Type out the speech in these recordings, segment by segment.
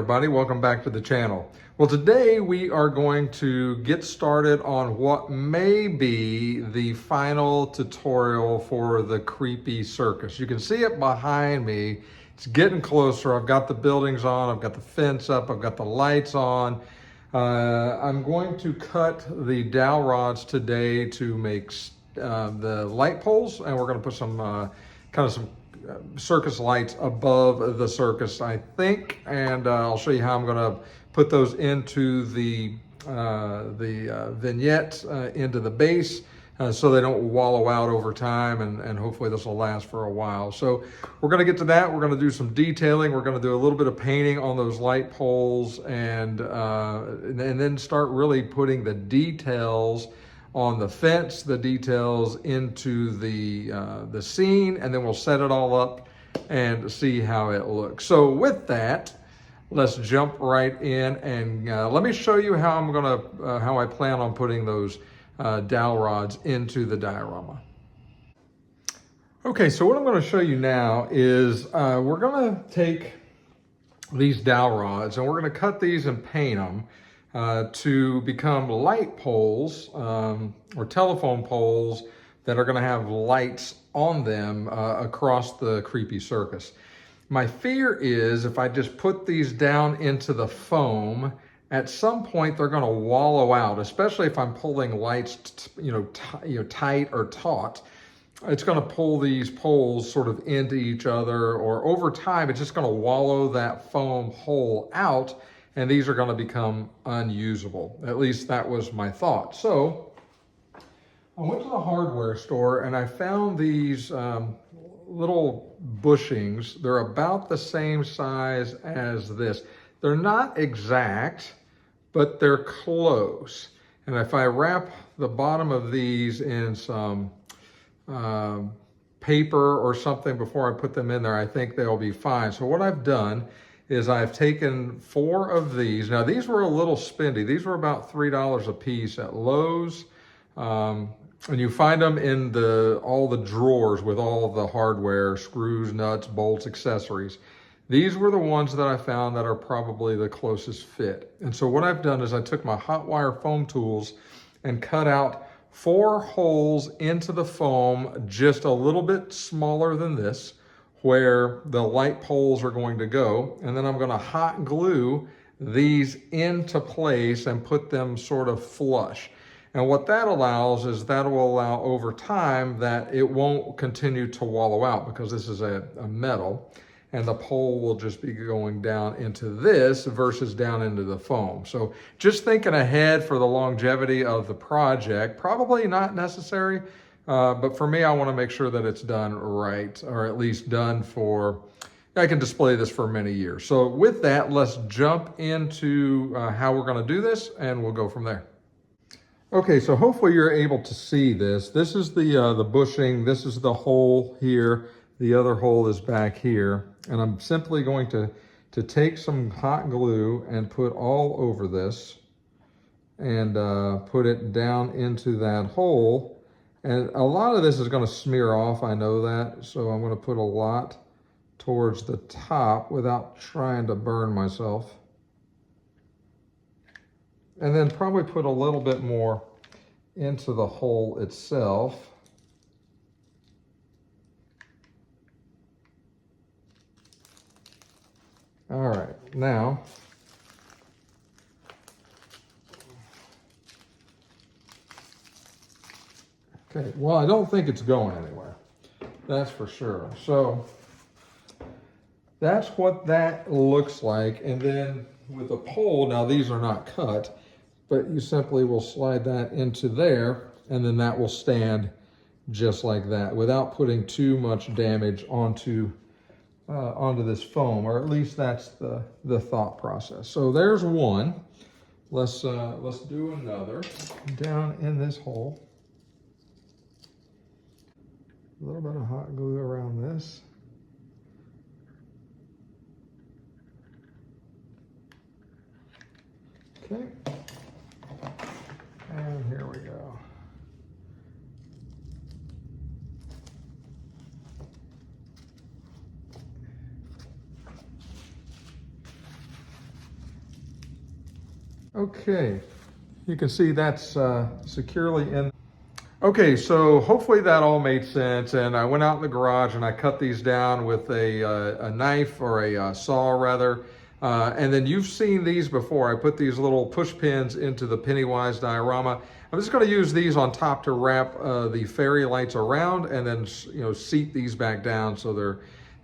everybody, welcome back to the channel. Well, today we are going to get started on what may be the final tutorial for the creepy circus. You can see it behind me. It's getting closer. I've got the buildings on, I've got the fence up, I've got the lights on. I'm going to cut the dowel rods today to make the light poles, and we're going to put some circus lights above the circus, I think, and I'll show you how I'm going to put those into the vignette into the base so they don't wallow out over time, and hopefully this will last for a while. So we're going to get to that. We're going to do some detailing. We're going to do a little bit of painting on those light poles, and then start really putting the details on the fence, the details into the scene, and then we'll set it all up and see how it looks. So with that, let's jump right in, and let me show you how how I plan on putting those dowel rods into the diorama. Okay, so what I'm going to show you now is we're going to take these dowel rods and we're going to cut these and paint them to become light poles or telephone poles that are going to have lights on them across the creepy circus. My fear is if I just put these down into the foam, at some point they're going to wallow out, especially if I'm pulling lights tight or taut. It's going to pull these poles sort of into each other, or over time it's just going to wallow that foam hole out, and these are going to become unusable. At least that was my thought. So I went to the hardware store and I found these little bushings. They're about the same size as this. They're not exact, but they're close. And if I wrap the bottom of these in some paper or something before I put them in there, I think they'll be fine. So what I've done is I've taken 4 of these. Now these were a little spendy. These were about $3 a piece at Lowe's. And you find them in all the drawers with all of the hardware, screws, nuts, bolts, accessories. These were the ones that I found that are probably the closest fit. And so what I've done is I took my hot wire foam tools and cut out 4 holes into the foam, just a little bit smaller than this, where the light poles are going to go. And then I'm going to hot glue these into place and put them sort of flush. And what that allows is that will allow over time that it won't continue to wallow out, because this is a metal, and the pole will just be going down into this versus down into the foam. So just thinking ahead for the longevity of the project, probably not necessary, but for me, I want to make sure that it's done right, or at least done for, I can display this for many years. So with that, let's jump into how we're going to do this, and we'll go from there. Okay, so hopefully you're able to see this. This is the bushing. This is the hole here. The other hole is back here. And I'm simply going to take some hot glue and put all over this and put it down into that hole. And a lot of this is going to smear off, I know that. So I'm going to put a lot towards the top without trying to burn myself. And then probably put a little bit more into the hole itself. All right, now, okay, well, I don't think it's going anywhere. That's for sure. So that's what that looks like. And then with a pole, now these are not cut, but you simply will slide that into there, and then that will stand just like that without putting too much damage onto this foam, or at least that's the thought process. So there's one. Let's do another down in this hole. A little bit of hot glue around this. Okay. And here we go. Okay, you can see that's securely in. Okay, so hopefully that all made sense. And I went out in the garage and I cut these down with a knife or a saw rather. And then you've seen these before. I put these little push pins into the Pennywise diorama. I'm just going to use these on top to wrap the fairy lights around, and then seat these back down so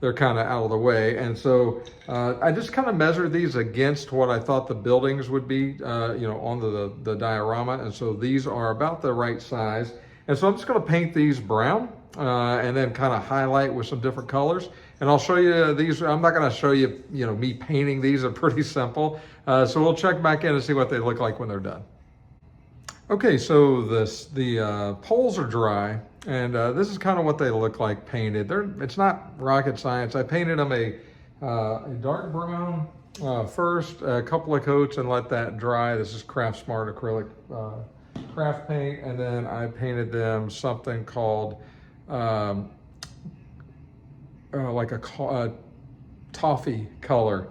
they're kind of out of the way. And so I just kind of measured these against what I thought the buildings would be, on the diorama. And so these are about the right size. And so I'm just going to paint these brown and then kind of highlight with some different colors. And I'll show you these. I'm not going to show you, me painting these. Are pretty simple. So we'll check back in and see what they look like when they're done. Okay, so the poles are dry, and this is kind of what they look like painted. It's not rocket science. I painted them a dark brown first, a couple of coats, and let that dry. This is Craft Smart acrylic craft paint, and then I painted them something called like a toffee color,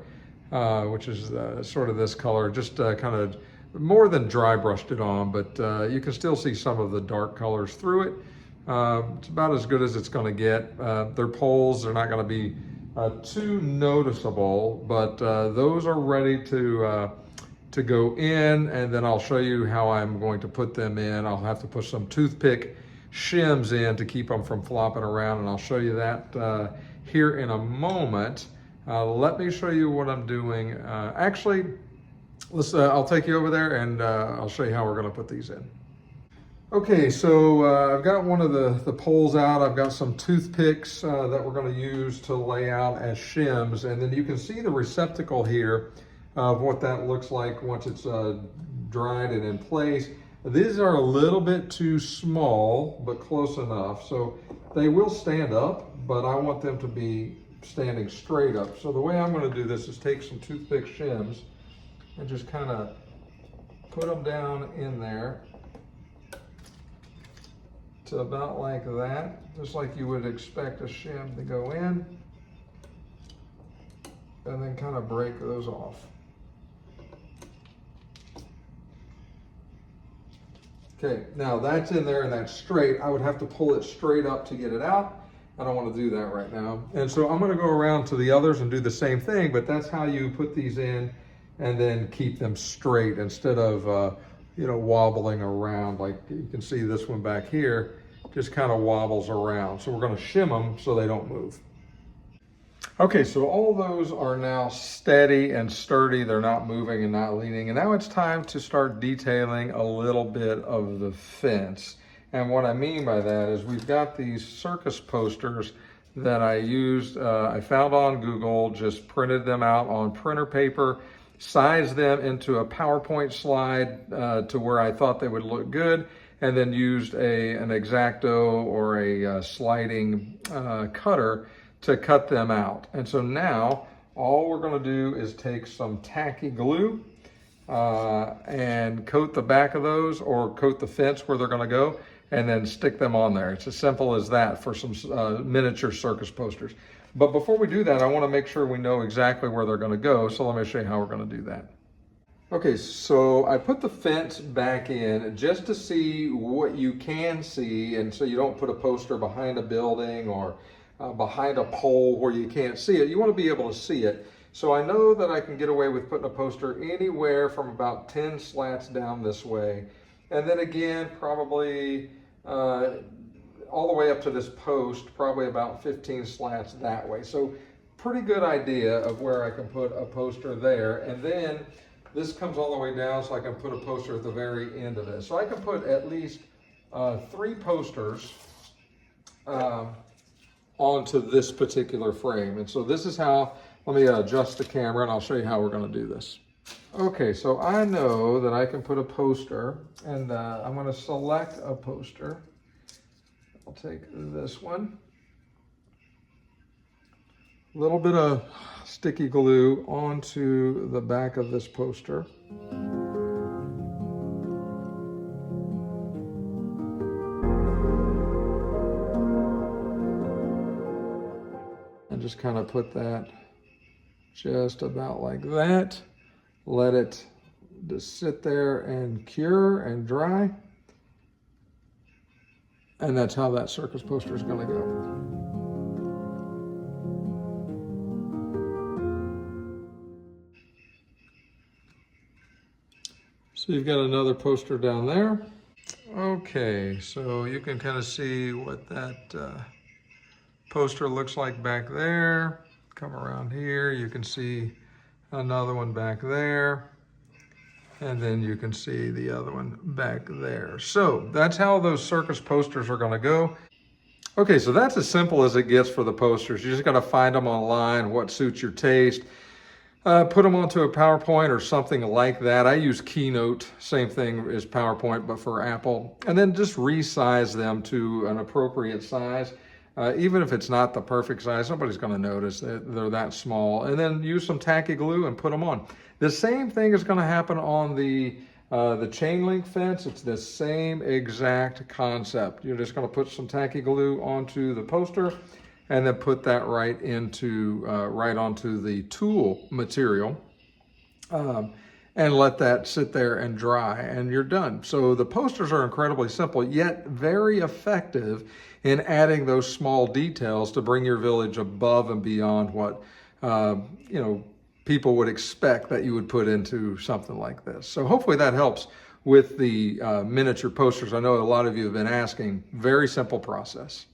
which is sort of this color, just kind of more than dry brushed it on, but you can still see some of the dark colors through it. It's about as good as it's going to get. Their poles are not going to be too noticeable, but those are ready to go in, and then I'll show you how I'm going to put them in. I'll have to put some toothpick shims in to keep them from flopping around, and I'll show you that here in a moment. Let me show you what I'm doing. Actually, I'll take you over there and I'll show you how we're going to put these in. Okay, so I've got one of the poles out. I've got some toothpicks that we're going to use to lay out as shims, and then you can see the receptacle here of what that looks like once it's dried and in place. These are a little bit too small, but close enough. So they will stand up, but I want them to be standing straight up. So the way I'm going to do this is take some toothpick shims and just kind of put them down in there to about like that, just like you would expect a shim to go in, and then kind of break those off. Okay, now that's in there and that's straight. I would have to pull it straight up to get it out. I don't want to do that right now. And so I'm going to go around to the others and do the same thing, but that's how you put these in and then keep them straight instead of, wobbling around. Like you can see this one back here just kind of wobbles around. So we're going to shim them so they don't move. Okay, so all those are now steady and sturdy. They're not moving and not leaning. And now it's time to start detailing a little bit of the fence. And what I mean by that is we've got these Circus posters that I used, I found on Google, just printed them out on printer paper, sized them into a PowerPoint slide to where I thought they would look good, and then used an X-Acto or a sliding cutter to cut them out. And so now all we're going to do is take some tacky glue and coat the back of those, or coat the fence where they're going to go, and then stick them on there. It's as simple as that for some miniature circus posters. But before we do that, I want to make sure we know exactly where they're going to go. So let me show you how we're going to do that. Okay, so I put the fence back in just to see what you can see, and so you don't put a poster behind a building or behind a pole where you can't see it. You want to be able to see it. So I know that I can get away with putting a poster anywhere from about 10 slats down this way. And then again, probably all the way up to this post, probably about 15 slats that way. So pretty good idea of where I can put a poster there. And then this comes all the way down, so I can put a poster at the very end of this. So I can put at least 3 posters onto this particular frame. And so this is how, let me adjust the camera and I'll show you how we're going to do this. Okay, so I know that I can put a poster, and I'm going to select a poster. I'll take this one. A little bit of sticky glue onto the back of this poster. And just kind of put that just about like that. Let it just sit there and cure and dry. And that's how that circus poster is going to go. So you've got another poster down there. Okay, so you can kind of see what that poster looks like back there. Come around here, you can see another one back there. And then you can see the other one back there. So that's how those circus posters are going to go. Okay, so that's as simple as it gets for the posters. You just got to find them online, what suits your taste. Put them onto a PowerPoint or something like that. I use Keynote, same thing as PowerPoint, but for Apple. And then just resize them to an appropriate size. Even if it's not the perfect size, nobody's going to notice that they're that small. And then use some tacky glue and put them on. The same thing is going to happen on the chain link fence. It's the same exact concept. You're just going to put some tacky glue onto the poster and then put that right onto the tool material, and let that sit there and dry, and you're done. So the posters are incredibly simple, yet very effective in adding those small details to bring your village above and beyond what people would expect that you would put into something like this. So hopefully that helps with the miniature posters. I know a lot of you have been asking. Very simple process.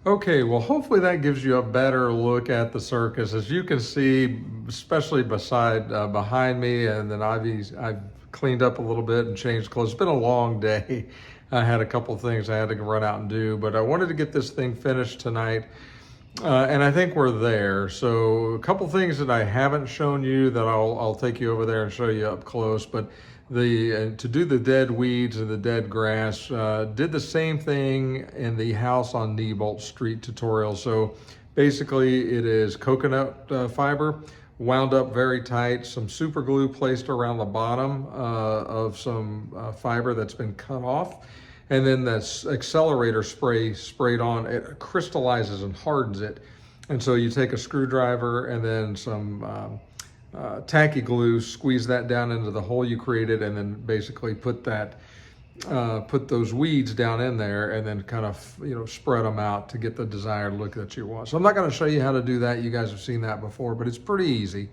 Okay, well, hopefully that gives you a better look at the circus. As you can see, especially behind me, and then I've cleaned up a little bit and changed clothes. It's been a long day. I had a couple things I had to run out and do, but I wanted to get this thing finished tonight, and I think we're there. So a couple things that I haven't shown you that I'll take you over there and show you up close, but to do the dead weeds and the dead grass, did the same thing in the house on Dept Street tutorial. So basically it is coconut fiber wound up very tight, some super glue placed around the bottom of some fiber that's been cut off, and then that accelerator spray sprayed on. It crystallizes and hardens it. And so you take a screwdriver and then some tacky glue, squeeze that down into the hole you created, and then basically put those weeds down in there, and then kind of spread them out to get the desired look that you want. So I'm not going to show you how to do that. You guys have seen that before, but it's pretty easy.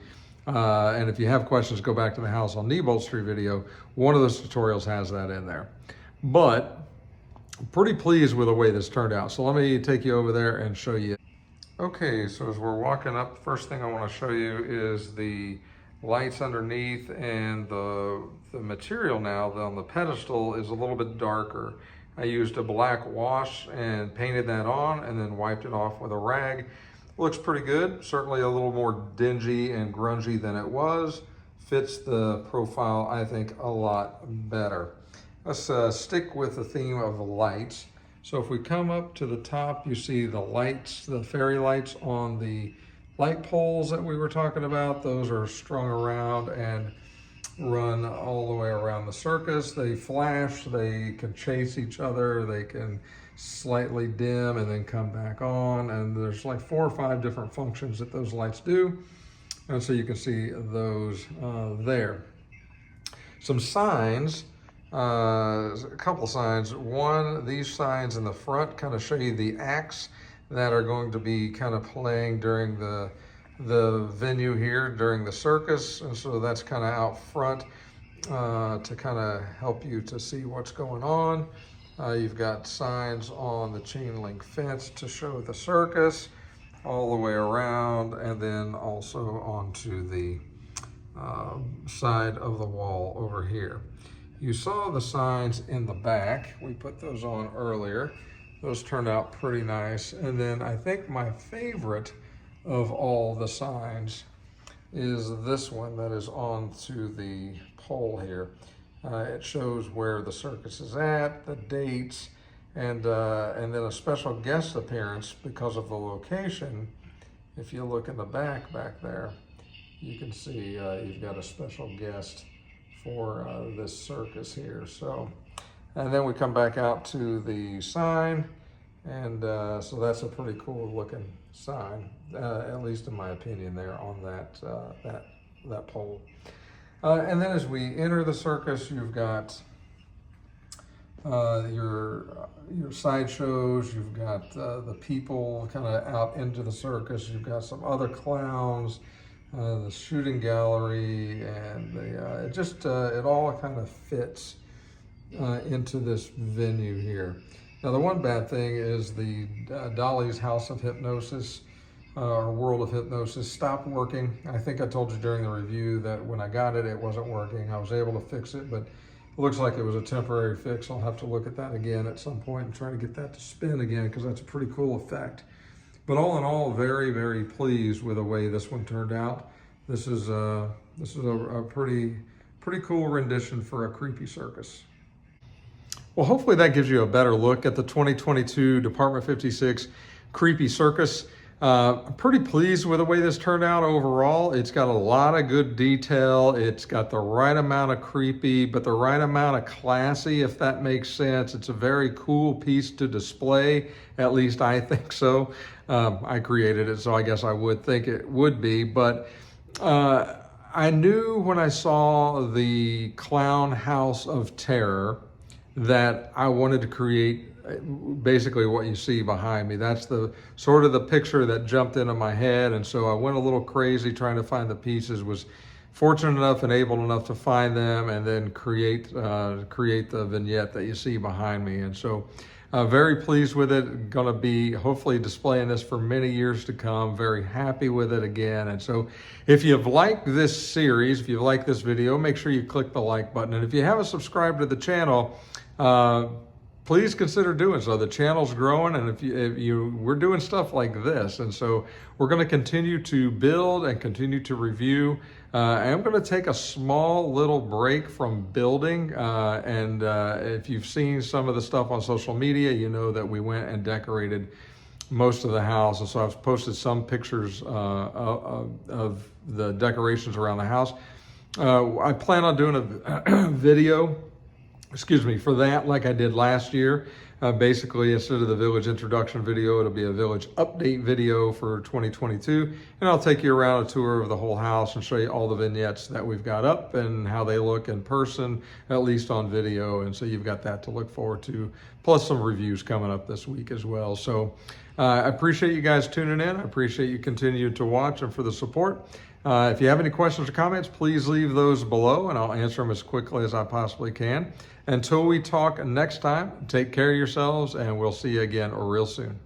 And if you have questions, go back to the House on Dept Street video. One of those tutorials has that in there. But I'm pretty pleased with the way this turned out. So let me take you over there and show you. Okay, so as we're walking up, the first thing I want to show you is the lights underneath, and the material now on the pedestal is a little bit darker. I used a black wash and painted that on and then wiped it off with a rag. Looks pretty good, certainly a little more dingy and grungy than it was. Fits the profile, I think, a lot better. Let's stick with the theme of the lights. So if we come up to the top, you see the lights, the fairy lights on the light poles that we were talking about. Those are strung around and run all the way around the circus. They flash, they can chase each other, they can slightly dim and then come back on. And there's like 4 or 5 different functions that those lights do. And so you can see those there. Some signs. A couple signs. One, these signs in the front kind of show you the acts that are going to be kind of playing during the venue here during the circus, and so that's kind of out front to kind of help you to see what's going on. You've got signs on the chain link fence to show the circus all the way around, and then also onto the side of the wall over here. You saw the signs in the back. We put those on earlier. Those turned out pretty nice. And then I think my favorite of all the signs is this one that is onto the pole here. It shows where the circus is at, the dates, and then a special guest appearance because of the location. If you look in the back there, you can see you've got a special guest for this circus here. So, and then we come back out to the sign, and so that's a pretty cool looking sign, at least in my opinion, there on that pole. And then as we enter the circus, you've got your sideshows, you've got the people kind of out into the circus, you've got some other clowns, the shooting gallery, and it all kind of fits into this venue here. Now the one bad thing is the Dolly's House of Hypnosis or World of Hypnosis stopped working. I think I told you during the review that when I got it, it wasn't working. I was able to fix it, but it looks like it was a temporary fix. I'll have to look at that again at some point and try to get that to spin again, because that's a pretty cool effect. But all in all, very, very pleased with the way this one turned out. This is a pretty cool rendition for a creepy circus. Well, hopefully that gives you a better look at the 2022 Department 56 Creepy Circus. I'm pretty pleased with the way this turned out overall. It's got a lot of good detail. It's got the right amount of creepy, but the right amount of classy, if that makes sense. It's a very cool piece to display. At least I think so. I created it, so I guess I would think it would be. But I knew when I saw the Clown House of Terror that I wanted to create basically what you see behind me. That's the sort of the picture that jumped into my head, and so I went a little crazy trying to find the pieces. Was fortunate enough and able enough to find them, and then create the vignette that you see behind me. And so very pleased with it. Going to be hopefully displaying this for many years to come. Very happy with it again. And so if you've liked this series, if you like this video, make sure you click the like button. And if you haven't subscribed to the channel, please consider doing so. The channel's growing, and we're doing stuff like this, and so we're going to continue to build and continue to review. I'm going to take a small little break from building, and if you've seen some of the stuff on social media, you know that we went and decorated most of the house, and so I've posted some pictures of the decorations around the house. I plan on doing a video for that, like I did last year. Basically, instead of the village introduction video, it'll be a village update video for 2022. And I'll take you around a tour of the whole house and show you all the vignettes that we've got up and how they look in person, at least on video. And so you've got that to look forward to, plus some reviews coming up this week as well. So I appreciate you guys tuning in. I appreciate you continuing to watch and for the support. If you have any questions or comments, please leave those below and I'll answer them as quickly as I possibly can. Until we talk next time, take care of yourselves, and we'll see you again real soon.